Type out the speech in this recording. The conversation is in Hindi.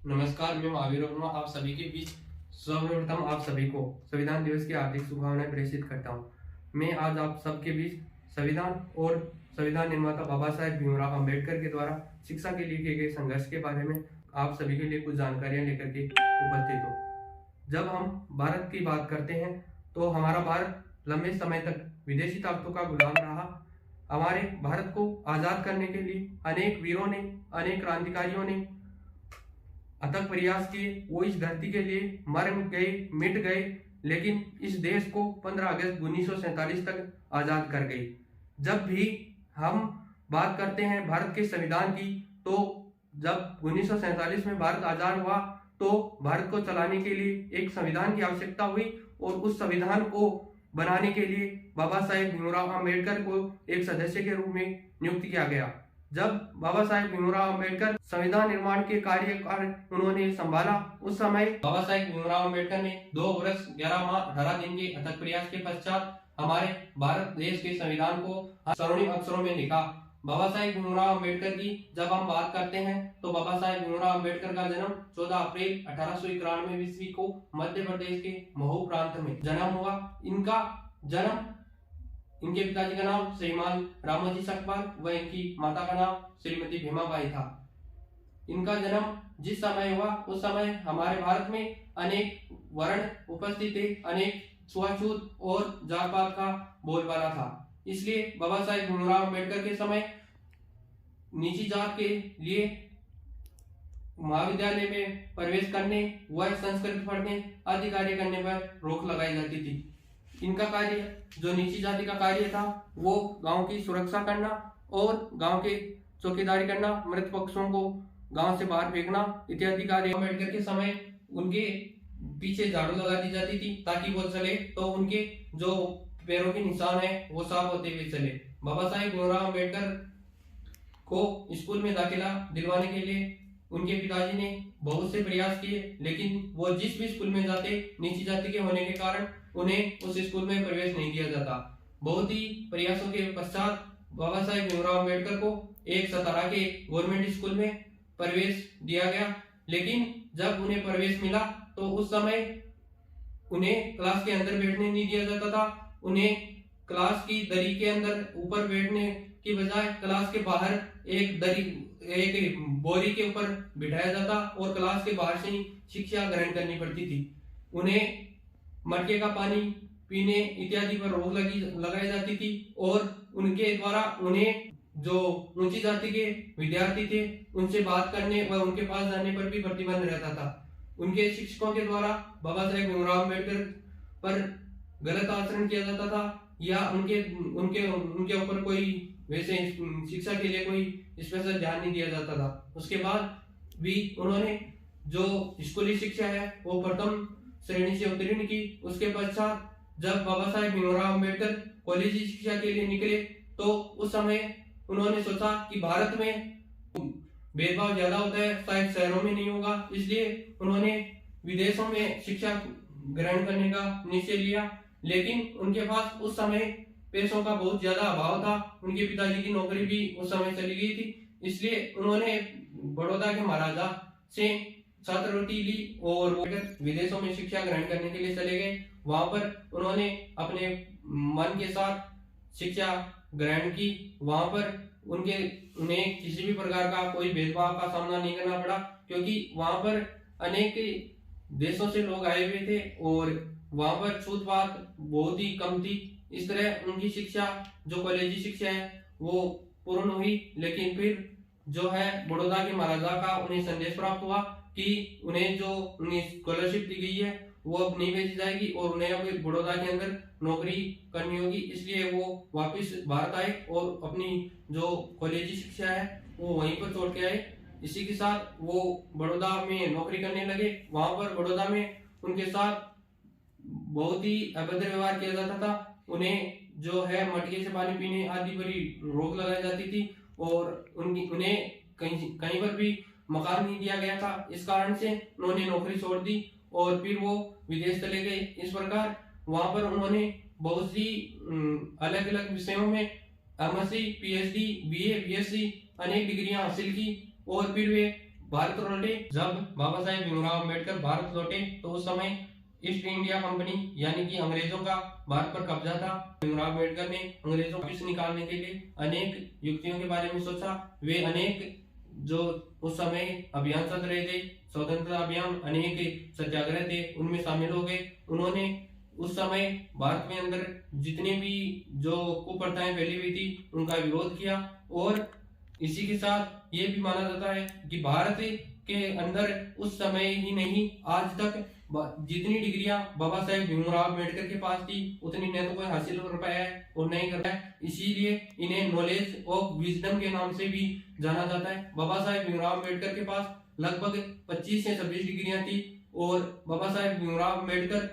नमस्कार, मैं महावीर वर्मा आप सभी के बीच सर्वप्रथम आप सभी को संविधान दिवस की हार्दिक शुभकामनाएं प्रेषित करता हूं। मैं आज आप सबके बीच संविधान और संविधान निर्माता बाबा साहेब भीमराव अंबेडकर के द्वारा शिक्षा के लिए किए गए संघर्ष के बारे में आप सभी के लिए कुछ जानकारियां लेकर के उपस्थित हूँ। जब हम भारत की बात करते हैं तो हमारा भारत लंबे समय तक विदेशी ताकतों का गुलाम रहा। हमारे भारत को आजाद करने के लिए अनेक वीरों ने, अनेक क्रांतिकारियों ने अथक प्रयास किए। वो इस धरती के लिए मर गए, मिट गए, लेकिन इस देश को 15 अगस्त 1947 तक आजाद कर गए। जब भी हम बात करते हैं भारत के संविधान की, तो जब 1947 में भारत आजाद हुआ तो भारत को चलाने के लिए एक संविधान की आवश्यकता हुई और उस संविधान को बनाने के लिए बाबा साहेब भीमराव अंबेडकर को एक सदस्य के रूप में नियुक्त किया गया। जब बाबा साहेब भीमराव अंबेडकर संविधान निर्माण के कार्य उन्होंने संभाला, उस समय बाबा साहेब भीमराव अंबेडकर ने 2 वर्ष 11 माह 18 दिन के अथक प्रयास के पश्चात हमारे भारत देश के संविधान को स्वर्णिम अक्षरों में लिखा। बाबा साहेब भीमराव अंबेडकर की जब हम बात करते हैं तो बाबा साहेब भीमराव अंबेडकर का जन्म 14 अप्रैल 1891 ईस्वी को मध्य प्रदेश के महू प्रांत में जन्म हुआ। इनके पिताजी का नाम श्रीमान रामोजी सकपाल व इनकी माता का नाम श्रीमती भीमाबाई था। इनका जन्म जिस समय हुआ उस समय हमारे भारत में अनेक वर्ण उपस्थित थे, अनेक छुआछूत और जात पात का बोलबाला था। इसलिए बाबा साहेब भीमराव अंबेडकर के समय नीची जात के लिए महाविद्यालय में प्रवेश करने व संस्कृत पढ़ने आदि कार्य करने पर रोक लगाई जाती थी। इनका कार्य, जो नीची जाति का कार्य था, वो गांव की सुरक्षा करना और गांव के चौकीदारी करना, मृत पक्षों को गांव से बाहर फेंकना इत्यादि कार्य। अम्बेडकर के समय उनके पीछे झाड़ू लगा दी जाती थी ताकि वो चले तो उनके जो पैरों के निशान है वो साफ होते हुए चले। बाबा साहेब भीमराव अम्बेडकर को स्कूल में दाखिला दिलवाने के लिए उनके पिताजी ने बहुत से प्रयास किए, लेकिन वो जिस भी स्कूल में जाते नीची जाति के होने के कारण उन्हें उस स्कूल में प्रवेश नहीं दिया जाता। बहुत ही प्रयासों के पश्चात बाबा साहेब भीमराव अम्बेडकर को एक सतारा के गवर्नमेंट स्कूल में प्रवेश दिया गया, लेकिन जब उन्हें प्रवेश मिला तो उस समय उन्हें क्लास के अंदर बैठने नहीं दिया जाता था। उन्हें क्लास की दरी के अंदर ऊपर बैठने की बजाय क्लास के बाहर एक बोरी के ऊपर बिठाया जाता और क्लास के बाहर से ही शिक्षा ग्रहण करनी पड़ती थी। उन्हें मटके का पानी पीने इत्यादि पर रोक लगाई जाती थी और उनके द्वारा उन्हें जो ऊंची जाति के विद्यार्थी थे उनसे बात करने व उनके पास जाने पर भी प्रतिबंध रहता था। उनके शिक्षकों के द्वारा बाबा साहेब भीमराव अम्बेडकर पर गलत आचरण किया जाता था या उनके ऊपर कोई वैसे शिक्षा के लिए कोई स्पेशल ध्यान नहीं दिया जाता था। उसके बाद भी उन्होंने जो स्कूली शिक्षा है वो प्रथम श्रेणी से उत्तीर्ण की। उसके पश्चात जब बाबा साहेब भीमराव अम्बेडकर कॉलेज शिक्षा के लिए निकले तो उस समय उन्होंने सोचा कि भारत में भेदभाव ज्यादा होता है, शायद शहरों में नहीं होगा, इसलिए उन्होंने विदेशों में शिक्षा ग्रहण करने का निश्चय लिया। लेकिन उनके पास उस समय पैसों का बहुत ज्यादा अभाव था। उनके पिताजी की नौकरी भी उस समय चली गई थी, इसलिए उन्होंने बड़ौदा के महाराजा से छात्रवृत्ति ली और विदेशों में शिक्षा ग्रहण करने के लिए चले गए। वहां पर उन्होंने अपने मन के साथ शिक्षा ग्रहण की। वहां पर उन्हें किसी भी प्रकार का कोई भेदभाव का सामना नहीं करना पड़ा, क्योंकि वहां पर अनेक देशों से लोग आए हुए थे और वहां पर छूत पात बहुत ही कम थी। इस तरह उनकी शिक्षा, जो कॉलेजी शिक्षा है, वो पूर्ण हुई। लेकिन फिर जो है बड़ौदा के महाराजा का उन्हें संदेश प्राप्त हुआ कि उन्हें जो स्कॉलरशिप दी गई है वो अब नहीं भेजी जाएगी और उन्हें अब बड़ौदा के अंदर नौकरी करनी होगी। इसलिए वो वापस भारत आए और अपनी जो कॉलेजी शिक्षा है वो वहीं पर छोड़ के आए। इसी के साथ वो बड़ौदा में नौकरी करने लगे। वहां पर बड़ौदा में उनके साथ बहुत ही अभद्र व्यवहार किया जाता था। उन्हें जो है मटके से पानी पीने आदि पर रोक लगाई जाती थी और उन्हें कहीं पर भी मकान नहीं दिया गया था। इस कारण से उन्होंने नौकरी छोड़ दी और फिर वो विदेश चले गए। इस प्रकार वहां पर उन्होंने बहुत सी अलग अलग विषयों में एमएससी, पीएचडी, बीए, बीएससी अनेक डिग्रियां हासिल की और फिर वे भारत लौटे। जब बाबा साहेब भीमराव अम्बेडकर भारत लौटे तो उस समय ईस्ट इंडिया कंपनी यानी कि अंग्रेजों का भारत पर कब्जा था। भीमराव अम्बेडकर ने अंग्रेजों को वापस निकालने के लिए अनेक युक्तियों के बारे में सोचा। वे अनेक जो उस समय अभियान चल रहे थे, स्वतंत्रता अभियान, अनेक सत्याग्रह थे, उनमें शामिल हो गए। उन्होंने उस समय भारत में अंदर जितने भी जो कुप्रथाएं फैली हुई थी उनका विरोध किया। और इसी के साथ ये भी माना जाता है कि भारत के अंदर उस समय ही नहीं आज तक जितनी डिग्रियां बाबा साहेब भीमराव अम्बेडकर के पास थी उतनी न तो कोई हासिल कर पाया है और नहीं कर पाया है। इसीलिए इन्हें नॉलेज ऑफ विजडम के नाम से भी जाना जाता है। बाबा साहेब भीमराव अम्बेडकर के पास लगभग 25 से 26 डिग्रियां थी और बाबा साहेब भीमराव अम्बेडकर